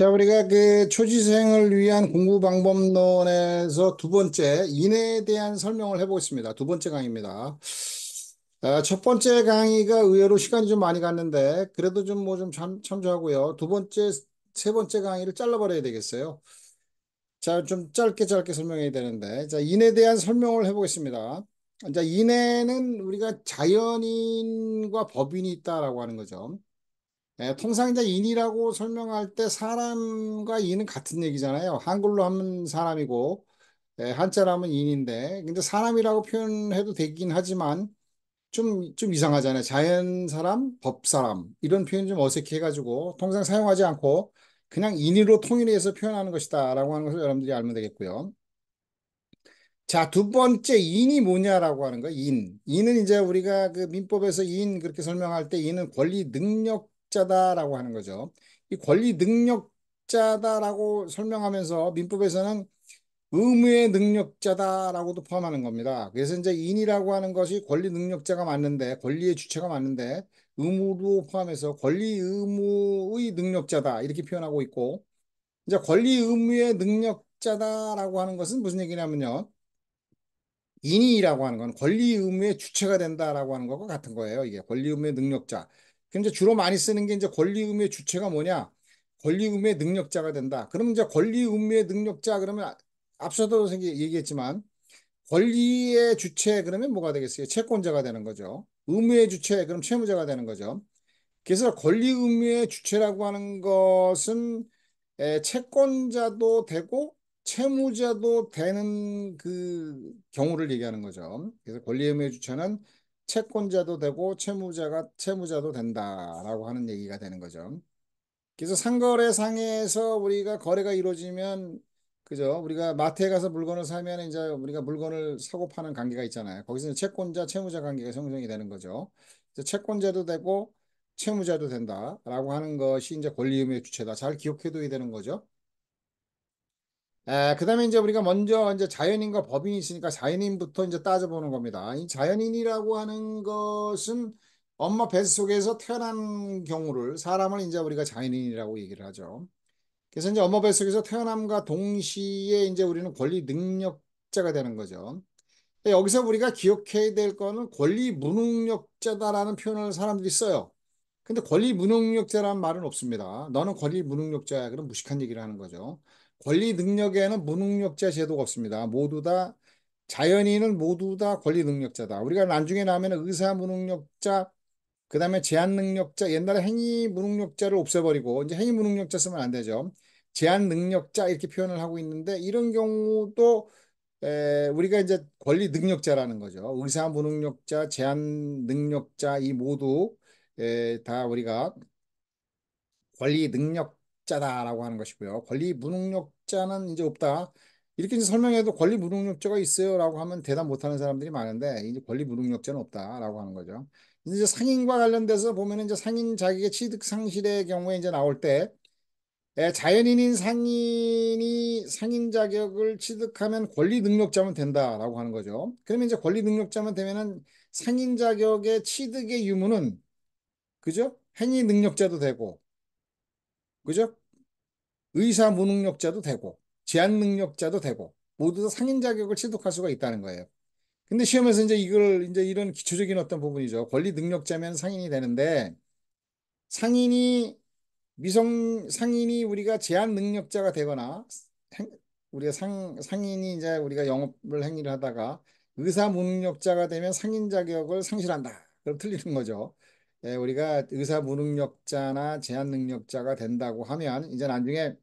자, 우리가 그 초지생을 위한 공부 방법론에서 두 번째, 인에 대한 설명을 해보겠습니다. 두 번째 강의입니다. 첫 번째 강의가 의외로 시간이 좀 많이 갔는데, 그래도 좀 뭐 좀 참조하고요. 두 번째, 세 번째 강의를 잘라버려야 되겠어요. 자, 좀 짧게 짧게 설명해야 되는데, 자, 인에 대한 설명을 해보겠습니다. 자, 인에는 우리가 자연인과 법인이 있다라고 하는 거죠. 통상 이제 인이라고 설명할 때 사람과 인은 같은 얘기잖아요. 한글로 하면 사람이고, 한자로 하면 인인데, 근데 사람이라고 표현해도 되긴 하지만, 좀 이상하잖아요. 자연 사람, 법 사람. 이런 표현 좀 어색해가지고, 통상 사용하지 않고, 그냥 인으로 통일해서 표현하는 것이다. 라고 하는 것을 여러분들이 알면 되겠고요. 자, 두 번째, 인이 뭐냐라고 하는 거예요. 인. 인은 이제 우리가 그 민법에서 인 그렇게 설명할 때 인은 권리 능력자다라고 하는 거죠. 이 권리 능력자다라고 설명하면서 민법에서는 의무의 능력자다라고도 포함하는 겁니다. 그래서 이제 인이라고 하는 것이 권리 능력자가 맞는데, 권리의 주체가 맞는데, 의무도 포함해서 권리 의무의 능력자다 이렇게 표현하고 있고, 이제 권리 의무의 능력자다라고 하는 것은 무슨 얘기냐면요. 인이라고 하는 건 권리 의무의 주체가 된다라고 하는 것과 같은 거예요. 이게 권리 의무의 능력자. 근데 주로 많이 쓰는 게 이제 권리 의무의 주체가 뭐냐? 권리 의무의 능력자가 된다. 그러면 이제 권리 의무의 능력자 그러면 앞서도 얘기했지만 권리의 주체 그러면 뭐가 되겠어요? 채권자가 되는 거죠. 의무의 주체 그럼 채무자가 되는 거죠. 그래서 권리 의무의 주체라고 하는 것은 채권자도 되고 채무자도 되는 그 경우를 얘기하는 거죠. 그래서 권리 의무의 주체는 채권자도 되고 채무자도 된다라고 하는 얘기가 되는 거죠. 그래서 상거래상에서 우리가 거래가 이루어지면 그죠? 우리가 마트에 가서 물건을 사면 이제 우리가 물건을 사고 파는 관계가 있잖아요. 거기서 채권자, 채무자 관계가 형성이 되는 거죠. 그래서 채권자도 되고 채무자도 된다라고 하는 것이 이제 권리 의무의 주체다. 잘 기억해둬야 되는 거죠. 그다음에 이제 우리가 먼저 이제 자연인과 법인이 있으니까 자연인부터 이제 따져보는 겁니다. 이 자연인이라고 하는 것은 엄마 뱃속에서 태어난 경우를 사람을 이제 우리가 자연인이라고 얘기를 하죠. 그래서 이제 엄마 뱃속에서 태어남과 동시에 이제 우리는 권리 능력자가 되는 거죠. 여기서 우리가 기억해야 될 거는 권리 무능력자다라는 표현을 사람들이 써요. 근데 권리 무능력자라는 말은 없습니다. 너는 권리 무능력자야. 그럼 무식한 얘기를 하는 거죠. 권리 능력에는 무능력자 제도가 없습니다. 모두 다 자연인은 모두 다 권리 능력자다. 우리가 나중에 나오면 의사 무능력자, 그다음에 제한 능력자, 옛날에 행위 무능력자를 없애버리고 이제 행위 무능력자 쓰면 안 되죠. 제한 능력자 이렇게 표현을 하고 있는데 이런 경우도 우리가 이제 권리 능력자라는 거죠. 의사 무능력자, 제한 능력자 이 모두 다 우리가 권리 능력자다라고 하는 것이고요. 권리 무능력자는 이제 없다. 이렇게 이제 설명해도 권리 무능력자가 있어요라고 하면 대답 못하는 사람들이 많은데 이제 권리 무능력자는 없다라고 하는 거죠. 이제 상인과 관련돼서 보면은 이제 상인 자격의 취득 상실의 경우에 이제 나올 때 자연인인 상인이 상인 자격을 취득하면 권리 능력자면 된다라고 하는 거죠. 그러면 이제 권리 능력자면 되면은 상인 자격의 취득의 유무는 그죠? 행위 능력자도 되고 그죠? 의사 무능력자도 되고 제한 능력자도 되고 모두 다 상인 자격을 취득할 수가 있다는 거예요. 근데 시험에서 이제 이걸 이제 이런 기초적인 어떤 부분이죠. 권리 능력자면 상인이 되는데 상인이 상인이 우리가 제한 능력자가 되거나 행- 우리가 상인이 이제 우리가 영업을 행위를 하다가 의사 무능력자가 되면 상인 자격을 상실한다. 그럼 틀리는 거죠. 우리가 의사 무능력자나 제한 능력자가 된다고 하면 이제 나중에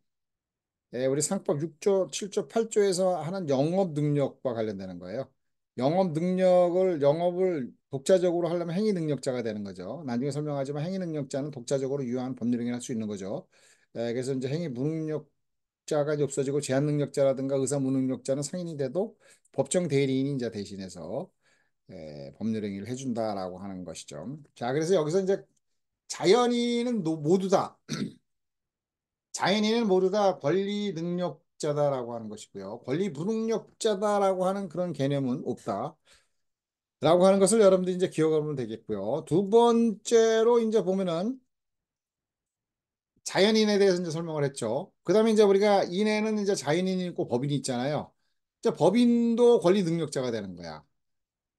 우리 상법 6조, 7조, 8조에서 하는 영업 능력과 관련되는 거예요. 영업을 독자적으로 하려면 행위 능력자가 되는 거죠. 나중에 설명하지만 행위 능력자는 독자적으로 유효한 법률 행위를 할 수 있는 거죠. 그래서 이제 행위 무능력자가 이제 없어지고 제한 능력자라든가 의사 무능력자는 상인이 돼도 법정 대리인이 이제 대신해서 법률 행위를 해준다라고 하는 것이죠. 자, 그래서 여기서 이제 자연인은 모두 다 자연인은 모두 다 권리 능력자다라고 하는 것이고요. 권리 무능력자다라고 하는 그런 개념은 없다라고 하는 것을 여러분들이 이제 기억하면 되겠고요. 두 번째로 이제 보면은 자연인에 대해서 이제 설명을 했죠. 그다음에 이제 우리가 인에는 이제 자연인이 있고 법인이 있잖아요. 이제 법인도 권리 능력자가 되는 거야.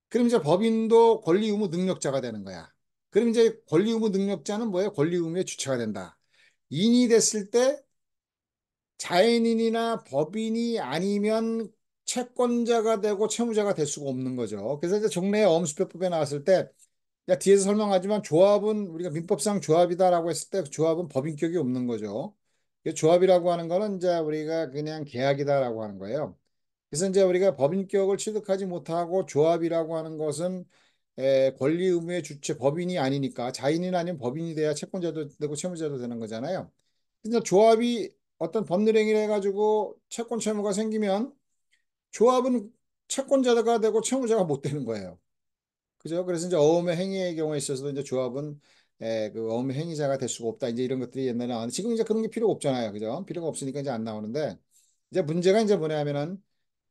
그럼 이제 법인도 권리 의무 능력자가 되는 거야. 그럼 이제 권리 의무 능력자는 뭐예요? 권리 의무의 주체가 된다. 인이 됐을 때 자연인이나 법인이 아니면 채권자가 되고 채무자가 될 수가 없는 거죠. 그래서 이제 종래에 엄수표법에 나왔을 때 야, 뒤에서 설명하지만 조합은 우리가 민법상 조합이다라고 했을 때 조합은 법인격이 없는 거죠. 조합이라고 하는 거는 이제 우리가 그냥 계약이다라고 하는 거예요. 그래서 이제 우리가 법인격을 취득하지 못하고 조합이라고 하는 것은 권리 의무의 주체 법인이 아니니까 자인이 아니면 법인이 돼야 채권자도 되고 채무자도 되는 거잖아요. 그래서 조합이 어떤 법률 행위를 해가지고 채권 채무가 생기면 조합은 채권자가 되고 채무자가 못 되는 거예요. 그죠? 그래서 이제 어음의 행위의 경우에 있어서도 이제 조합은 그 어음의 행위자가 될 수가 없다. 이제 이런 것들이 옛날에 나왔는데 지금 이제 그런 게 필요가 없잖아요. 그죠? 필요가 없으니까 이제 안 나오는데 이제 문제가 이제 뭐냐면은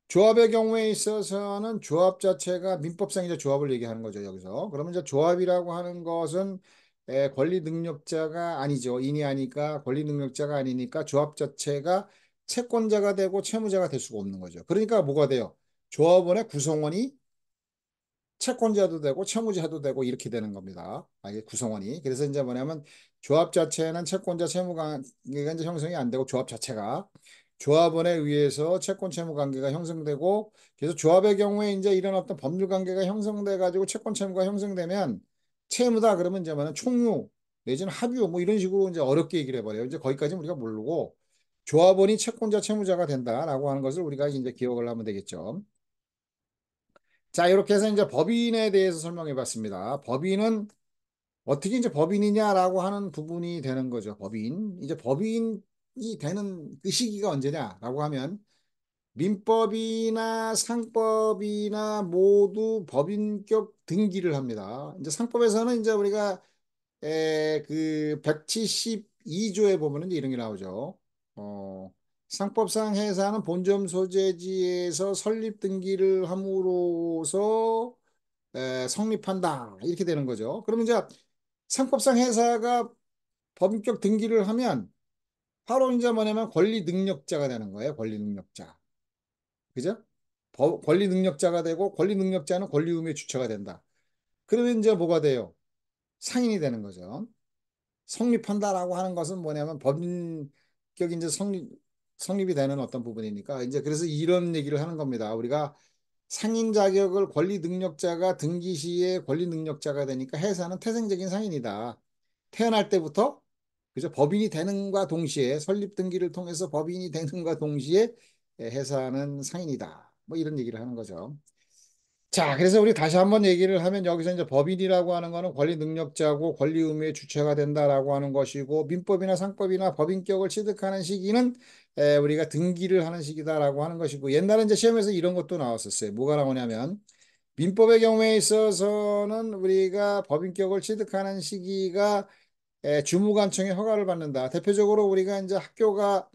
조합의 경우에 있어서는 조합 자체가 민법상 이제 조합을 얘기하는 거죠, 여기서. 그러면 이제 조합이라고 하는 것은 권리 능력자가 아니죠. 인이 아니까 권리 능력자가 아니니까 조합 자체가 채권자가 되고 채무자가 될 수가 없는 거죠. 그러니까 뭐가 돼요? 조합원의 구성원이 채권자도 되고 채무자도 되고 이렇게 되는 겁니다. 이게 구성원이. 그래서 이제 뭐냐면 조합 자체는 채권자 채무 관계가 이제 형성이 안 되고 조합 자체가 조합원에 의해서 채권 채무 관계가 형성되고 그래서 조합의 경우에 이제 이런 어떤 법률 관계가 형성돼 가지고 채권 채무가 형성되면 채무다 그러면 이제 뭐냐면 총유 내지는 합유 뭐 이런 식으로 이제 어렵게 얘기를 해버려요. 이제 거기까지는 우리가 모르고 조합원이 채권자 채무자가 된다라고 하는 것을 우리가 이제 기억을 하면 되겠죠. 자, 이렇게 해서 이제 법인에 대해서 설명해 봤습니다. 법인은 어떻게 이제 법인이냐라고 하는 부분이 되는 거죠. 법인. 이제 법인이 되는 그 시기가 언제냐라고 하면 민법이나 상법이나 모두 법인격 등기를 합니다. 이제 상법에서는 이제 우리가 그 172조에 보면은 이런 게 나오죠. 상법상 해사는 본점 소재지에서 설립 등기를 함으로써 성립한다. 이렇게 되는 거죠. 그러면 이제 상법상 회사가 법인격 등기를 하면 바로 이제 뭐냐면 권리 능력자가 되는 거예요. 권리 능력자. 그죠? 권리 능력자가 되고 권리 능력자는 권리 의무의 주체가 된다. 그러면 이제 뭐가 돼요? 상인이 되는 거죠. 성립한다라고 하는 것은 뭐냐면 법인격이 이제 성립이 되는 어떤 부분이니까 이제 그래서 이런 얘기를 하는 겁니다. 우리가 상인 자격을 권리 능력자가 등기 시에 권리 능력자가 되니까 해사는 태생적인 상인이다. 태어날 때부터 그죠? 법인이 되는과 동시에 설립 등기를 통해서 법인이 되는과 동시에 해사는 상인이다. 뭐 이런 얘기를 하는 거죠. 자, 그래서 우리 다시 한번 얘기를 하면 여기서 이제 법인이라고 하는 거는 권리 능력자고 권리 의무의 주체가 된다라고 하는 것이고 민법이나 상법이나 법인격을 취득하는 시기는 우리가 등기를 하는 시기다라고 하는 것이고 옛날에 이제 시험에서 이런 것도 나왔었어요. 뭐가 나오냐면 민법의 경우에 있어서는 우리가 법인격을 취득하는 시기가 주무관청의 허가를 받는다. 대표적으로 우리가 이제 학교가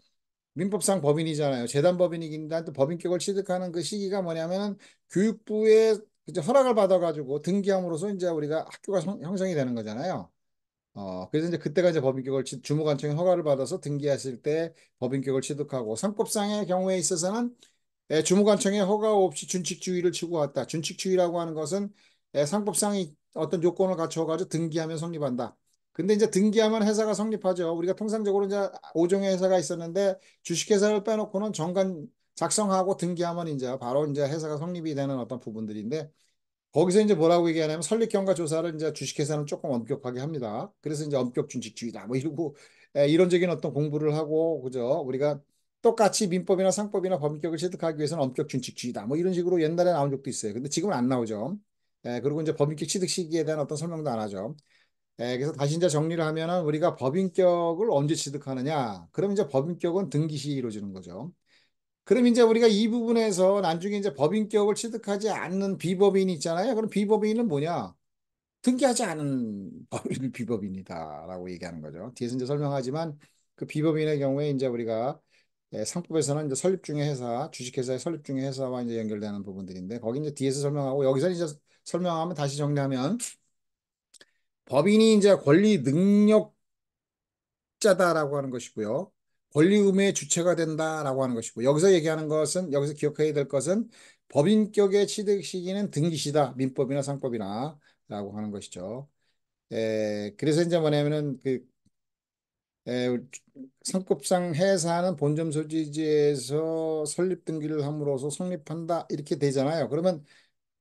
민법상 법인이잖아요. 재단 법인이긴 한데 법인격을 취득하는 그 시기가 뭐냐면은 교육부의 이제 허락을 받아가지고 등기함으로써 이제 우리가 학교가 형성이 되는 거잖아요. 그래서 이제 그때가 이제 법인격을 주무관청의 허가를 받아서 등기했을 때 법인격을 취득하고 상법상의 경우에 있어서는 주무관청의 허가 없이 준칙주의를 추구했다. 준칙주의라고 하는 것은 상법상의 어떤 요건을 갖춰가지고 등기하면 성립한다. 근데 이제 등기하면 회사가 성립하죠. 우리가 통상적으로 이제 5종의 회사가 있었는데 주식회사를 빼놓고는 정관 작성하고 등기하면 이제 바로 이제 회사가 성립이 되는 어떤 부분들인데 거기서 이제 뭐라고 얘기하냐면 설립경과 조사를 이제 주식회사는 조금 엄격하게 합니다. 그래서 이제 엄격 준칙주의다. 뭐 이러고 이론적인 어떤 공부를 하고 그죠? 우리가 똑같이 민법이나 상법이나 법인격을 취득하기 위해서는 엄격 준칙주의다. 뭐 이런 식으로 옛날에 나온 적도 있어요. 근데 지금은 안 나오죠. 그리고 이제 법인격 취득 시기에 대한 어떤 설명도 안 하죠. 그래서 다시 이제 정리를 하면은 우리가 법인격을 언제 취득하느냐? 그럼 이제 법인격은 등기 시에 이루어지는 거죠. 그럼 이제 우리가 이 부분에서 나중에 이제 법인격을 취득하지 않는 비법인이 있잖아요. 그럼 비법인은 뭐냐? 등기하지 않은 법인 비법인이다라고 얘기하는 거죠. 뒤에서 이제 설명하지만 그 비법인의 경우에 이제 우리가 상법에서는 이제 설립 중의 회사, 주식회사의 설립 중의 회사와 이제 연결되는 부분들인데 거기 이제 뒤에서 설명하고 여기서 이제 설명하면 다시 정리하면 법인이 이제 권리 능력자가 능력자다라고 하는 것이고요. 권리 의무의 주체가 된다라고 하는 것이고 여기서 얘기하는 것은 여기서 기억해야 될 것은 법인격의 취득 시기는 등기시다. 민법이나 상법이나 라고 하는 것이죠. 그래서 이제 뭐냐면은 에, 상법상 해사는 본점 소지지에서 설립 등기를 함으로써 성립한다 이렇게 되잖아요. 그러면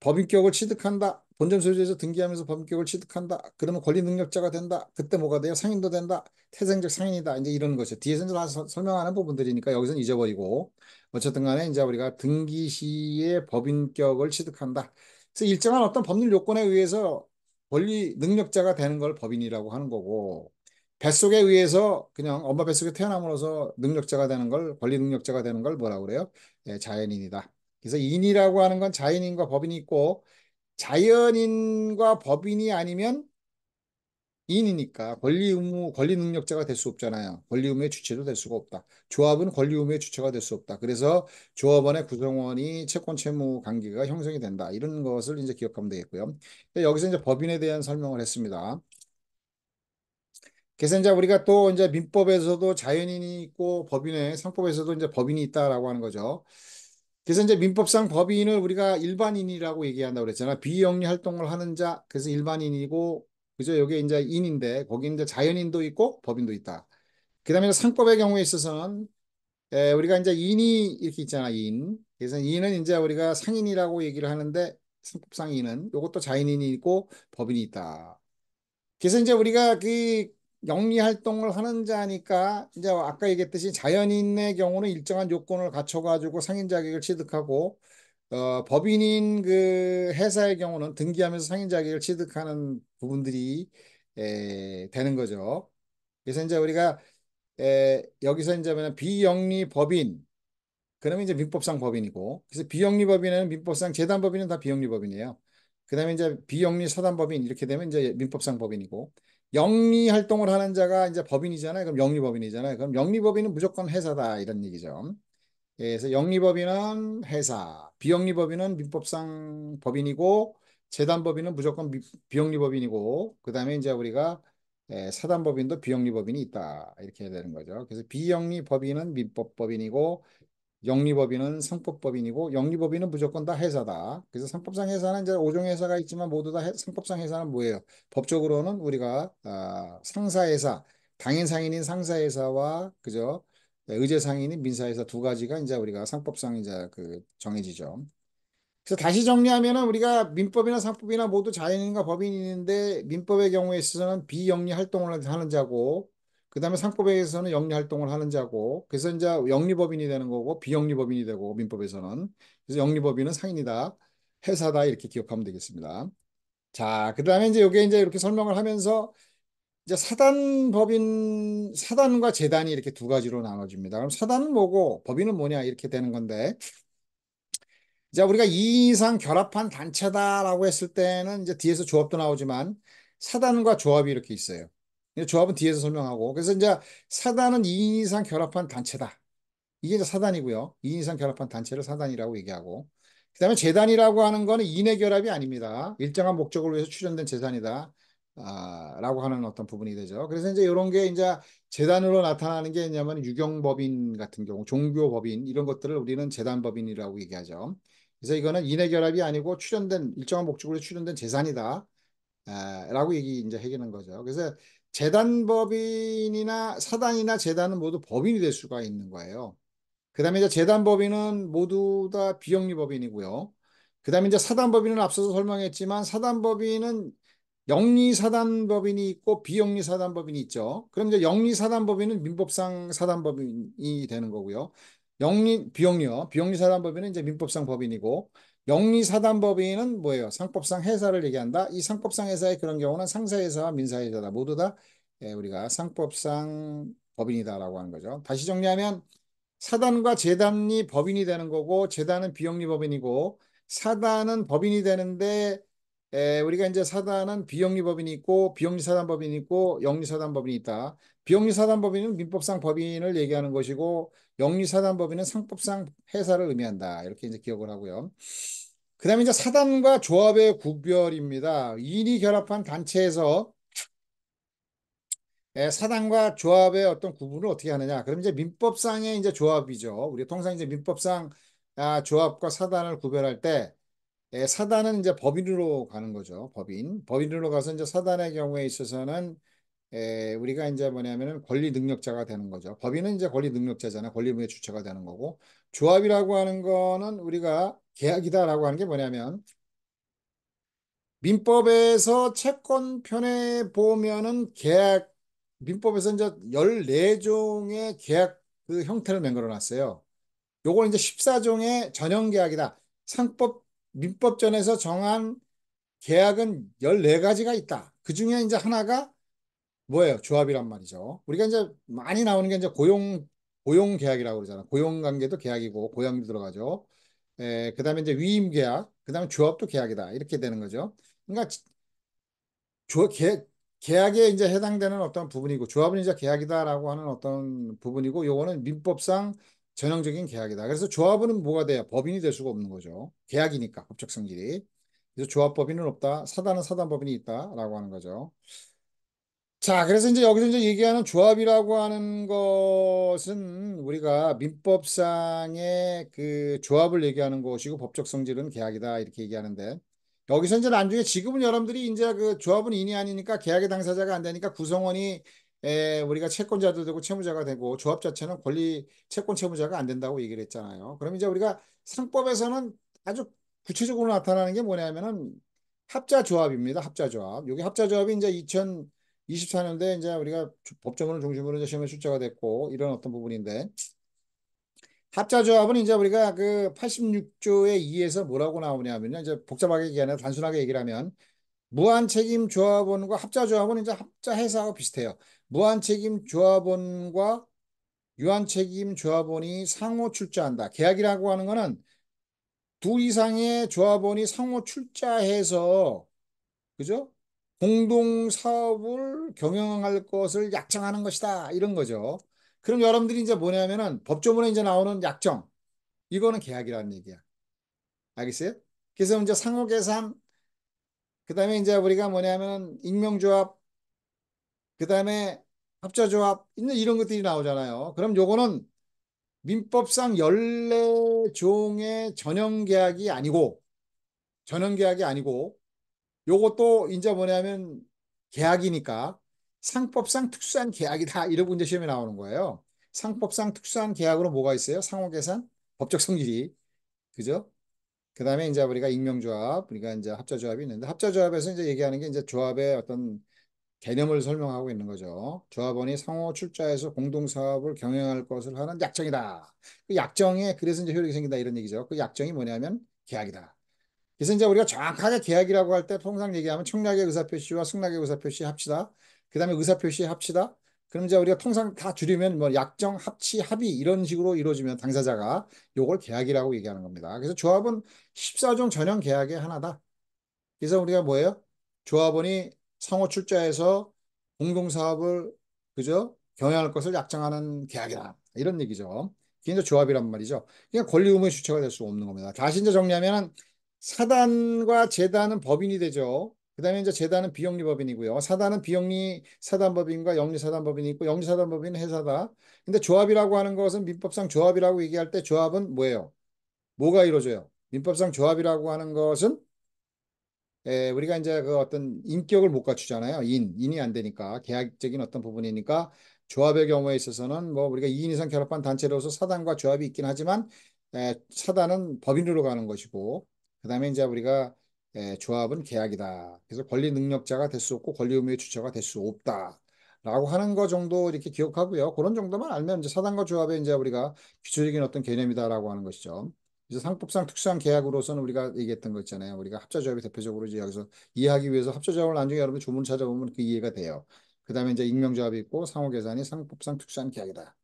법인격을 취득한다. 본점 소유주에서 등기하면서 법인격을 취득한다. 그러면 권리 능력자가 된다. 그때 뭐가 돼요? 상인도 된다. 태생적 상인이다. 이제 이런 거죠. 뒤에서 이제 다 설명하는 부분들이니까 여기서는 잊어버리고 어쨌든 간에 이제 우리가 등기 시에 법인격을 취득한다. 그래서 일정한 어떤 법률 요건에 의해서 권리 능력자가 되는 걸 법인이라고 하는 거고 뱃속에 의해서 그냥 엄마 뱃속에 태어남으로써 능력자가 되는 걸 권리 능력자가 되는 걸 뭐라고 그래요? 자연인이다. 그래서 인이라고 하는 건 자연인과 법인이 있고 자연인과 법인이 아니면 인이니까 권리 의무, 권리 능력자가 될 수 없잖아요. 권리 의무의 주체도 될 수가 없다. 조합은 권리 의무의 주체가 될 수 없다. 그래서 조합원의 구성원이 채권 채무 관계가 형성이 된다. 이런 것을 이제 기억하면 되겠고요. 여기서 이제 법인에 대한 설명을 했습니다. 그래서 이제 우리가 또 이제 민법에서도 자연인이 있고 법인의 상법에서도 이제 법인이 있다라고 하는 거죠. 그래서 이제 민법상 법인을 우리가 일반인이라고 얘기한다고 그랬잖아. 비영리 활동을 하는 자, 그래서 일반인이고, 그죠? 여기 이제 인인데, 거기 이제 자연인도 있고, 법인도 있다. 그 다음에 상법의 경우에 있어서는, 우리가 이제 인이 이렇게 있잖아, 인. 그래서 인은 이제 우리가 상인이라고 얘기를 하는데, 상법상 인은 이것도 자연인이 있고, 법인이 있다. 그래서 이제 우리가 영리 활동을 하는 자니까 이제 아까 얘기했듯이 자연인의 경우는 일정한 요건을 갖춰가지고 상인 자격을 취득하고 법인인 그 회사의 경우는 등기하면서 상인 자격을 취득하는 부분들이 되는 거죠. 그래서 이제 우리가 여기서 이제 뭐냐 비영리 법인 그러면 이제 민법상 법인이고, 그래서 비영리 법인은 민법상 재단 법인은 다 비영리 법인이에요. 그다음에 이제 비영리 사단 법인 이렇게 되면 이제 민법상 법인이고, 영리 활동을 하는 자가 이제 법인이잖아요. 그럼 영리 법인이잖아요. 그럼 영리 법인은 무조건 회사다 이런 얘기죠. 그래서 영리 법인은 회사, 비영리 법인은 민법상 법인이고, 재단 법인은 무조건 비영리 법인이고, 그다음에 이제 우리가 사단 법인도 비영리 법인이 있다 이렇게 해야 되는 거죠. 그래서 비영리 법인은 민법 법인이고 영리법인은 상법법인이고 영리법인은 무조건 다 회사다. 그래서 상법상 회사는 이제 5종 회사가 있지만 모두 다 상법상 회사는 뭐예요? 법적으로는 우리가 상사회사, 당인상인인 상사회사와 그죠? 의제상인인 민사회사 두 가지가 이제 우리가 상법상 이제 정해지죠. 그래서 다시 정리하면은 우리가 민법이나 상법이나 모두 자연인과 법인이 있는데 민법의 경우에 있어서는 비영리 활동을 하는 자고 그다음에 상법에서는 영리 활동을 하는 자고 그래서 이제 영리법인이 되는 거고 비영리법인이 되고 민법에서는 그래서 영리법인은 상인이다 회사다 이렇게 기억하면 되겠습니다. 자, 그다음에 이제 요게 이제 이렇게 설명을 하면서 이제 사단과 재단이 이렇게 두 가지로 나눠집니다. 그럼 사단은 뭐고 법인은 뭐냐 이렇게 되는 건데 이제 우리가 이 이상 결합한 단체다라고 했을 때는 이제 뒤에서 조합도 나오지만 사단과 조합이 이렇게 있어요. 조합은 뒤에서 설명하고 그래서 이제 사단은 이 이상 결합한 단체다. 이게 이제 사단이고요. 2인 이상 결합한 단체를 사단이라고 얘기하고 그다음에 재단이라고 하는 거는 인의 결합이 아닙니다. 일정한 목적을 위해서 출연된 재산이다. 라고 하는 어떤 부분이 되죠. 그래서 이제 이런 게 이제 재단으로 나타나는 게 뭐냐면 유경법인 같은 경우, 종교법인 이런 것들을 우리는 재단법인이라고 얘기하죠. 그래서 이거는 인의 결합이 아니고 출연된 일정한 목적으로 출연된 재산이다. 라고 얘기 이제 해결하는 거죠. 그래서 재단법인이나 사단이나 재단은 모두 법인이 될 수가 있는 거예요. 그다음에 이제 재단법인은 모두 다 비영리법인이고요. 그다음에 이제 사단법인은 앞서서 설명했지만 사단법인은 영리사단법인이 있고 비영리사단법인이 있죠. 그럼 이제 영리사단법인은 민법상 사단법인이 되는 거고요. 비영리요. 비영리사단법인은 이제 민법상 법인이고 영리사단법인은 뭐예요? 상법상 회사를 얘기한다. 이 상법상 회사의 그런 경우는 상사회사와 민사회사다. 모두 다 우리가 상법상 법인이다라고 하는 거죠. 다시 정리하면 사단과 재단이 법인이 되는 거고 재단은 비영리 법인이고 사단은 법인이 되는데 우리가 이제 사단은 비영리 법인이 있고 비영리 사단 법인이 있고 영리 사단 법인이 있다. 비영리 사단 법인은 민법상 법인을 얘기하는 것이고 영리 사단 법인은 상법상 회사를 의미한다. 이렇게 이제 기억을 하고요. 그다음에 이제 사단과 조합의 구별입니다. 인이 결합한 단체에서 사단과 조합의 어떤 구분을 어떻게 하느냐? 그럼 이제 민법상의 이제 조합이죠. 우리 통상 이제 민법상 조합과 사단을 구별할 때 사단은 이제 법인으로 가는 거죠. 법인으로 가서 이제 사단의 경우에 있어서는 우리가 이제 뭐냐면은 권리 능력자가 되는 거죠. 법인은 이제 권리 능력자잖아. 권리 의무의 주체가 되는 거고 조합이라고 하는 거는 우리가 계약이다라고 하는 게 뭐냐면 민법에서 채권편에 보면은 계약, 민법에서 이제 14종의 계약 그 형태를 만들어 놨어요. 요걸 이제 14종의 전형 계약이다. 상법, 민법전에서 정한 계약은 14가지가 있다. 그 중에 이제 하나가 뭐예요? 조합이란 말이죠. 우리가 이제 많이 나오는 게 이제 고용 계약이라고 그러잖아. 고용 관계도 계약이고, 고용도 들어가죠. 그다음에 이제 위임 계약, 그다음에 조합도 계약이다. 이렇게 되는 거죠. 그러니까 계약에 이제 해당되는 어떤 부분이고 조합은 이제 계약이다라고 하는 어떤 부분이고 요거는 민법상 전형적인 계약이다. 그래서 조합은 뭐가 돼요? 법인이 될 수가 없는 거죠. 계약이니까 법적 성질이. 그래서 조합법인은 없다. 사단은 사단법인이 있다라고 하는 거죠. 자, 그래서 이제 여기서 이제 얘기하는 조합이라고 하는 것은 우리가 민법상의 그 조합을 얘기하는 것이고 법적 성질은 계약이다 이렇게 얘기하는데 여기서 이제 나중에 지금은 여러분들이 이제 그 조합은 인이 아니니까 계약의 당사자가 안 되니까 구성원이 우리가 채권자도 되고 채무자가 되고 조합 자체는 권리 채권 채무자가 안 된다고 얘기를 했잖아요. 그럼 이제 우리가 상법에서는 아주 구체적으로 나타나는 게 뭐냐면은 합자조합입니다. 합자조합. 여기 합자조합이 이제 24년도에 이제 우리가 법조문을 중심으로 이제 시험에 출제가 됐고 이런 어떤 부분인데 합자조합은 이제 우리가 그 86조의 2에서 뭐라고 나오냐면요. 이제 복잡하게 얘기 아니라 단순하게 얘기를 하면 무한책임 조합원과 합자조합은 이제 합자회사하고 비슷해요. 무한책임 조합원과 유한책임 조합원이 상호 출자한다. 계약이라고 하는 거는 둘 이상의 조합원이 상호 출자해서 그죠? 공동 사업을 경영할 것을 약정하는 것이다. 이런 거죠. 그럼 여러분들이 이제 뭐냐면은 법조문에 이제 나오는 약정. 이거는 계약이라는 얘기야. 알겠어요? 그래서 이제 상호 계산, 그다음에 이제 우리가 뭐냐면 익명조합, 그다음에 합자조합, 이런 것들이 나오잖아요. 그럼 요거는 민법상 14종의 전형 계약이 아니고 요것도 이제 뭐냐면 계약이니까 상법상 특수한 계약이다. 이러고 이제 시험에 나오는 거예요. 상법상 특수한 계약으로 뭐가 있어요? 상호계산, 법적 성질이. 그죠? 그 다음에 이제 우리가 익명조합, 우리가 이제 합자조합이 있는데 합자조합에서 이제 얘기하는 게 이제 조합의 어떤 개념을 설명하고 있는 거죠. 조합원이 상호 출자해서 공동사업을 경영할 것을 하는 약정이다. 그 약정에 그래서 이제 효력이 생긴다 이런 얘기죠. 그 약정이 뭐냐면 계약이다. 그래서 이제 우리가 정확하게 계약이라고 할 때 통상 얘기하면 청약의 의사표시와 승낙의 의사표시 합치다. 그다음에 의사표시 합치다. 그럼 이제 우리가 통상 다 줄이면 뭐 약정, 합치, 합의 이런 식으로 이루어지면 당사자가 요걸 계약이라고 얘기하는 겁니다. 그래서 조합은 14종 전형 계약의 하나다. 그래서 우리가 뭐예요? 조합원이 상호 출자해서 공동사업을 그죠? 경영할 것을 약정하는 계약이다. 이런 얘기죠. 그게 이제 조합이란 말이죠. 그냥 권리 의무의 주체가 될 수 없는 겁니다. 다시 이제 정리하면 사단과 재단은 법인이 되죠. 그다음에 이제 재단은 비영리 법인이고요. 사단은 비영리 사단법인과 영리 사단법인이 있고 영리 사단법인은 회사다. 근데 조합이라고 하는 것은 민법상 조합이라고 얘기할 때 조합은 뭐예요? 뭐가 이루어져요? 민법상 조합이라고 하는 것은 우리가 이제 그 어떤 인격을 못 갖추잖아요. 인이 안 되니까 계약적인 어떤 부분이니까 조합의 경우에 있어서는 뭐 우리가 2인 이상 결합한 단체로서 사단과 조합이 있긴 하지만 사단은 법인으로 가는 것이고 그다음에 이제 우리가 조합은 계약이다. 그래서 권리 능력자가 될 수 없고 권리 의무의 주체가 될 수 없다. 라고 하는 거 정도 이렇게 기억하고요. 그런 정도만 알면 이제 사단과 조합의 이제 우리가 기초적인 어떤 개념이다라고 하는 것이죠. 그래서 상법상 특수한 계약으로서는 우리가 얘기했던 거 있잖아요. 우리가 합자조합이 대표적으로 이제 여기서 이해하기 위해서 합자조합을 나중에 여러분 조문 찾아보면 그 이해가 돼요. 그다음에 이제 익명조합이 있고 상호계산이 상법상 특수한 계약이다.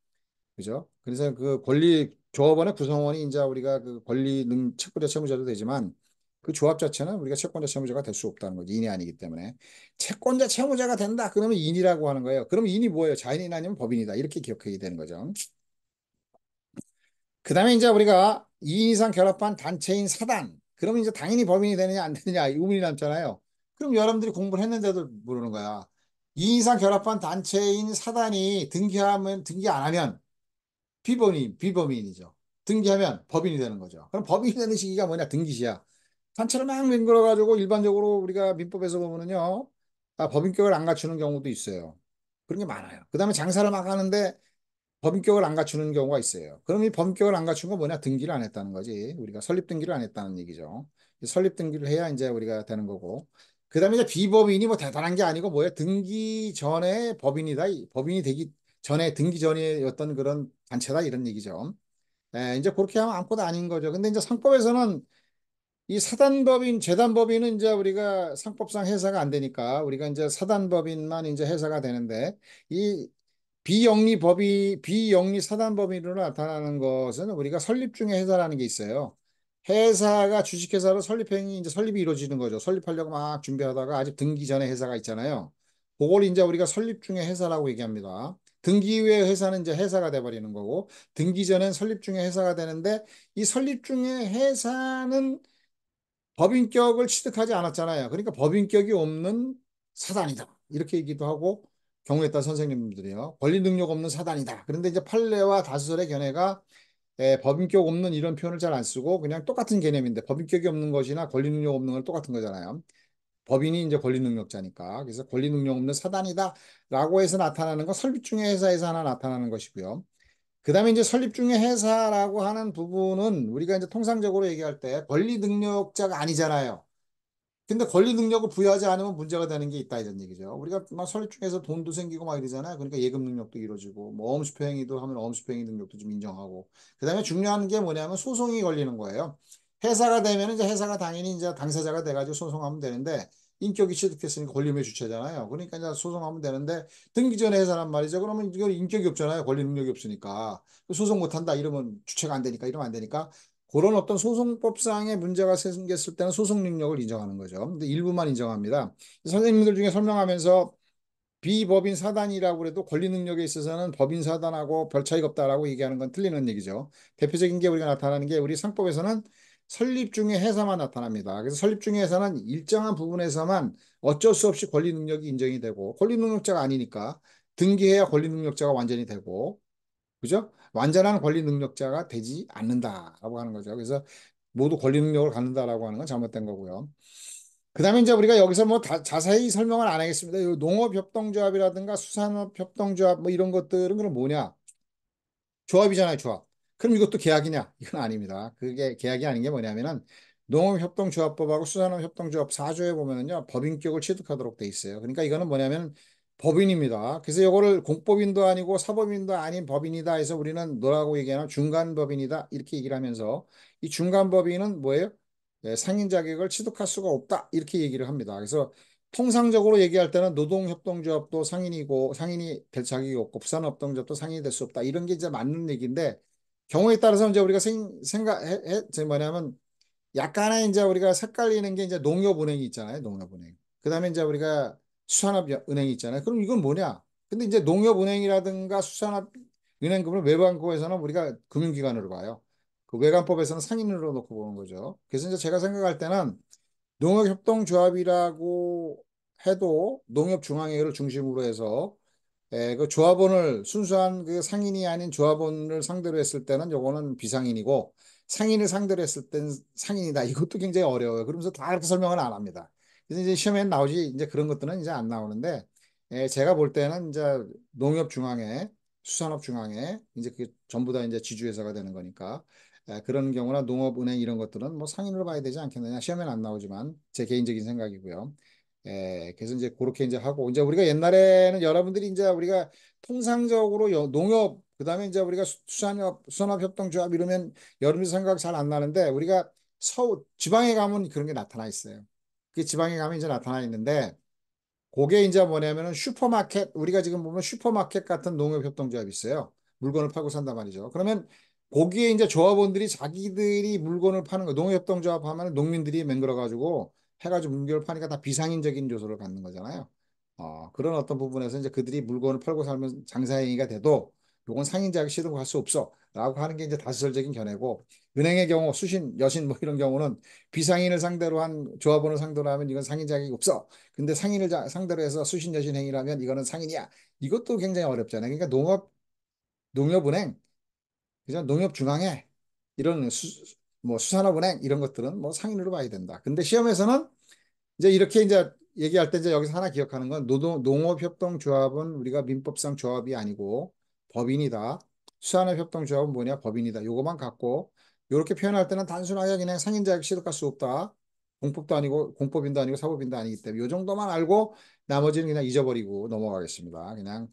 그죠? 그래서 그 권리 조합원의 구성원이 이제 우리가 그 권리 능 채권자 채무자도 되지만 그 조합 자체는 우리가 채권자 채무자가 될 수 없다는 거지. 인이 아니기 때문에. 채권자 채무자가 된다. 그러면 인이라고 하는 거예요. 그럼 인이 뭐예요? 자연인 아니면 법인이다. 이렇게 기억해야 되는 거죠. 그 다음에 이제 우리가 2인 이상 결합한 단체인 사단. 그러면 이제 당연히 법인이 되느냐 안 되느냐 의문이 남잖아요. 그럼 여러분들이 공부를 했는데도 모르는 거야. 2인 이상 결합한 단체인 사단이 등기 안 하면 비범인이죠. 등기하면 법인이 되는 거죠. 그럼 법인이 되는 시기가 뭐냐? 등기시야. 단체를 막 만들어가지고 일반적으로 우리가 민법에서 보면은요, 법인격을 안 갖추는 경우도 있어요. 그런 게 많아요. 그 다음에 장사를 막 하는데 법인격을 안 갖추는 경우가 있어요. 그럼 이 법인격을 안 갖춘 건 뭐냐? 등기를 안 했다는 거지. 우리가 설립 등기를 안 했다는 얘기죠. 설립 등기를 해야 이제 우리가 되는 거고. 그 다음에 이제 비법인이 뭐 대단한 게 아니고 뭐야? 등기 전에 법인이다. 법인이 되기 전에 등기 전에 어떤 그런 단체다 이런 얘기죠. 이제 그렇게 하면 아무것도 아닌 거죠. 근데 이제 상법에서는 이 사단법인, 재단법인은 이제 우리가 상법상 해사가 안 되니까 우리가 이제 사단법인만 이제 해사가 되는데 이 비영리 사단법인으로 나타나는 것은 우리가 설립 중에 해사라는 게 있어요. 회사가 주식회사로 설립행위, 이제 설립이 이루어지는 거죠. 설립하려고 막 준비하다가 아직 등기 전에 회사가 있잖아요. 그걸 이제 우리가 설립 중에 회사라고 얘기합니다. 등기 후에 회사는 이제 회사가 돼버리는 거고, 등기 전엔 설립 중에 회사가 되는데, 이 설립 중에 회사는 법인격을 취득하지 않았잖아요. 그러니까 법인격이 없는 사단이다. 이렇게 얘기도 하고 경우에 따라 선생님들이요. 권리 능력 없는 사단이다. 그런데 이제 판례와 다수설의 견해가 법인격 없는 이런 표현을 잘 안 쓰고 그냥 똑같은 개념인데 법인격이 없는 것이나 권리 능력 없는 건 똑같은 거잖아요. 법인이 이제 권리 능력자니까. 그래서 권리 능력 없는 사단이다라고 해서 나타나는 건 설립 중에 회사에서 하나 나타나는 것이고요. 그다음에 이제 설립 중에 회사라고 하는 부분은 우리가 이제 통상적으로 얘기할 때 권리 능력자가 아니잖아요. 근데 권리 능력을 부여하지 않으면 문제가 되는 게 있다 이런 얘기죠. 우리가 막 설립 중에서 돈도 생기고 막 이러잖아요. 그러니까 예금 능력도 이루어지고 뭐 엄수표행위도 하면 엄수표행위 능력도 좀 인정하고. 그다음에 중요한 게 뭐냐면 소송이 걸리는 거예요. 회사가 되면 이제 회사가 당연히 이제 당사자가 돼가지고 소송하면 되는데 인격이 취득했으니까 권리금의 주체잖아요. 그러니까 이제 소송하면 되는데 등기 전에 회사란 말이죠. 그러면 이거 인격이 없잖아요. 권리 능력이 없으니까 소송 못한다 이러면 주체가 안 되니까 이러면 안 되니까 그런 어떤 소송법상의 문제가 생겼을 때는 소송 능력을 인정하는 거죠. 근데 일부만 인정합니다. 선생님들 중에 설명하면서 비법인 사단이라고 그래도 권리 능력에 있어서는 법인 사단하고 별 차이가 없다라고 얘기하는 건 틀리는 얘기죠. 대표적인 게 우리가 나타나는 게 우리 상법에서는 설립 중에 해사만 나타납니다. 그래서 설립 중에 해사는 일정한 부분에서만 어쩔 수 없이 권리 능력이 인정이 되고 권리 능력자가 아니니까 등기해야 권리 능력자가 완전히 되고 그죠? 완전한 권리 능력자가 되지 않는다라고 하는 거죠. 그래서 모두 권리 능력을 갖는다라고 하는 건 잘못된 거고요. 그다음에 이제 우리가 여기서 뭐 자세히 설명을 안 하겠습니다. 이 농업협동조합이라든가 수산업협동조합 뭐 이런 것들은 그럼 뭐냐? 조합이잖아요, 조합. 그럼 이것도 계약이냐? 이건 아닙니다. 그게 계약이 아닌 게 뭐냐면은 농업협동조합법하고 수산업협동조합 4조에 보면은요, 법인격을 취득하도록 돼 있어요. 그러니까 이거는 뭐냐면 법인입니다. 그래서 이거를 공법인도 아니고 사법인도 아닌 법인이다 해서 우리는 뭐라고 얘기하나 중간법인이다 이렇게 얘기를 하면서 이 중간법인은 뭐예요? 상인 자격을 취득할 수가 없다 이렇게 얘기를 합니다. 그래서 통상적으로 얘기할 때는 노동협동조합도 상인이 될 자격이 없고 부산업동조합도 상인이 될 수 없다. 이런 게 이제 맞는 얘기인데 경우에 따라서 이제 우리가 제 뭐냐면 약간의 이제 우리가 헷갈리는 게 이제 농협은행이 있잖아요. 농협은행. 그다음에 이제 우리가 수산업은행이 있잖아요. 그럼 이건 뭐냐? 근데 이제 농협은행이라든가 수산업은행금을 외환국에서는 우리가 금융기관으로 봐요. 그 외관법에서는 상인으로 놓고 보는 거죠. 그래서 이제 제가 생각할 때는 농업협동조합이라고 해도 농협중앙회를 중심으로 해서 그 조합원을 순수한 그 상인이 아닌 조합원을 상대로 했을 때는 요거는 비상인이고 상인을 상대로 했을 땐 상인이다. 이것도 굉장히 어려워요. 그러면서 다 그렇게 설명을 안 합니다. 그래서 이제 시험에 나오지 이제 그런 것들은 이제 안 나오는데 제가 볼 때는 이제 농협중앙회, 수산업중앙회 이제 그 전부 다 이제 지주회사가 되는 거니까 그런 경우나 농업은행 이런 것들은 뭐 상인으로 봐야 되지 않겠느냐. 시험에는 안 나오지만 제 개인적인 생각이고요. 그래서 이제 그렇게 이제 하고 이제 우리가 옛날에는 여러분들이 이제 우리가 통상적으로 농협 그다음에 이제 우리가 수산업협동조합 이러면 여러분들 생각 잘 안 나는데 우리가 지방에 가면 그런 게 나타나 있어요. 그 지방에 가면 이제 나타나 있는데 그게 이제 뭐냐면은 슈퍼마켓, 우리가 지금 보면 슈퍼마켓 같은 농협협동조합이 있어요. 물건을 팔고 산단 말이죠. 그러면 거기에 이제 조합원들이 자기들이 물건을 파는 거, 농협협동조합 하면 농민들이 맹글어가지고 해가지고 물건을 파니까 다 비상인적인 요소를 갖는 거잖아요. 그런 어떤 부분에서 이제 그들이 물건을 팔고 살면 장사행위가 돼도 요건 상인 자격 시도할 수 없어. 라고 하는 게 이제 다수설적인 견해고, 은행의 경우 수신, 여신 뭐 이런 경우는 비상인을 상대로 한 조합원을 상대로 하면 이건 상인 자격이 없어. 근데 상인을 상대로 해서 수신, 여신 행위라면 이거는 상인이야. 이것도 굉장히 어렵잖아요. 그러니까 농협은행, 그죠? 농협중앙회 이런 뭐 수산업은행 이런 것들은 뭐 상인으로 봐야 된다. 근데 시험에서는 이제 이렇게 이제 얘기할 때 이제 여기서 하나 기억하는 건 농업협동조합은 우리가 민법상 조합이 아니고 법인이다. 수산업협동조합은 뭐냐? 법인이다. 요거만 갖고 이렇게 표현할 때는 단순하게 그냥 상인자격 취득할 수 없다. 공법도 아니고 공법인도 아니고 사법인도 아니기 때문에 요 정도만 알고 나머지는 그냥 잊어버리고 넘어가겠습니다. 그냥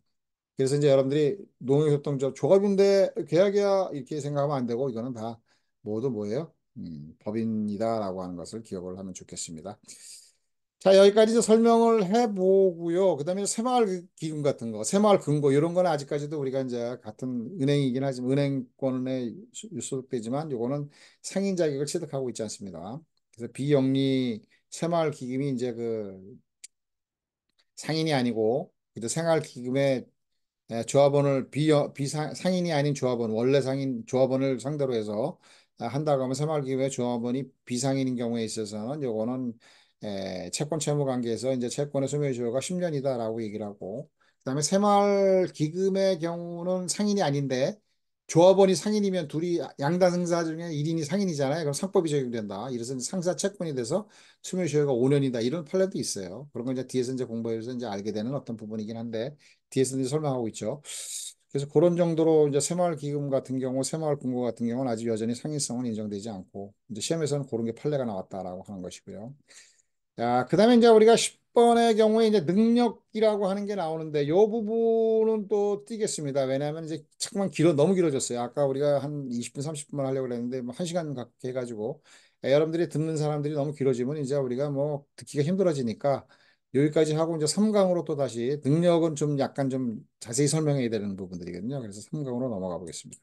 그래서 이제 여러분들이 농협협동조합 조합인데 계약이야 이렇게 생각하면 안 되고 이거는 다 모두 뭐예요? 법인이다라고 하는 것을 기억을 하면 좋겠습니다. 자, 여기까지 이제 설명을 해보고요. 그다음에 새마을 기금 같은 거, 새마을 금고 이런 거는 아직까지도 우리가 이제 같은 은행이긴 하지만 은행권에 소속되지만 요거는 상인 자격을 취득하고 있지 않습니다. 그래서 비영리 새마을 기금이 이제 그 상인이 아니고 그래도 생활 기금의 조합원을 비상인이 아닌 조합원, 원래 상인 조합원을 상대로 해서 한다고 하면 새마을기업의 조합원이 비상인인 경우에 있어서는 요거는 채권 채무 관계에서 이제 채권의 소멸시효가 10년이다라고 얘기를 하고 그다음에 새마을기금의 경우는 상인이 아닌데 조합원이 상인이면 둘이 양다 상사 중에 1인이 상인이잖아요. 그럼 상법이 적용된다. 이래서 상사 채권이 돼서 소멸시효가 5년이다. 이런 판례도 있어요. 그런 건 이제 뒤에서 이제 공부해서 이제 알게 되는 어떤 부분이긴 한데 뒤에서 이제 설명하고 있죠. 그래서 그런 정도로 이제 새마을기금 같은 경우, 새마을금고 같은 경우는 아직 여전히 상인성은 인정되지 않고 이제 시험에서는 그런 게 판례가 나왔다라고 하는 것이고요. 자, 그다음에 이제 우리가 10번의 경우에 이제 능력이라고 하는 게 나오는데 이 부분은 또 띄겠습니다. 왜냐하면 이제 잠깐만 너무 길어졌어요. 아까 우리가 한 20분, 30분만 하려고 그랬는데 뭐 1시간 가깝게 해가지고 여러분들이 듣는 사람들이 너무 길어지면 이제 우리가 뭐 듣기가 힘들어지니까 여기까지 하고 이제 3강으로 또 다시 능력은 좀 약간 좀 자세히 설명해야 되는 부분들이거든요. 그래서 3강으로 넘어가 보겠습니다.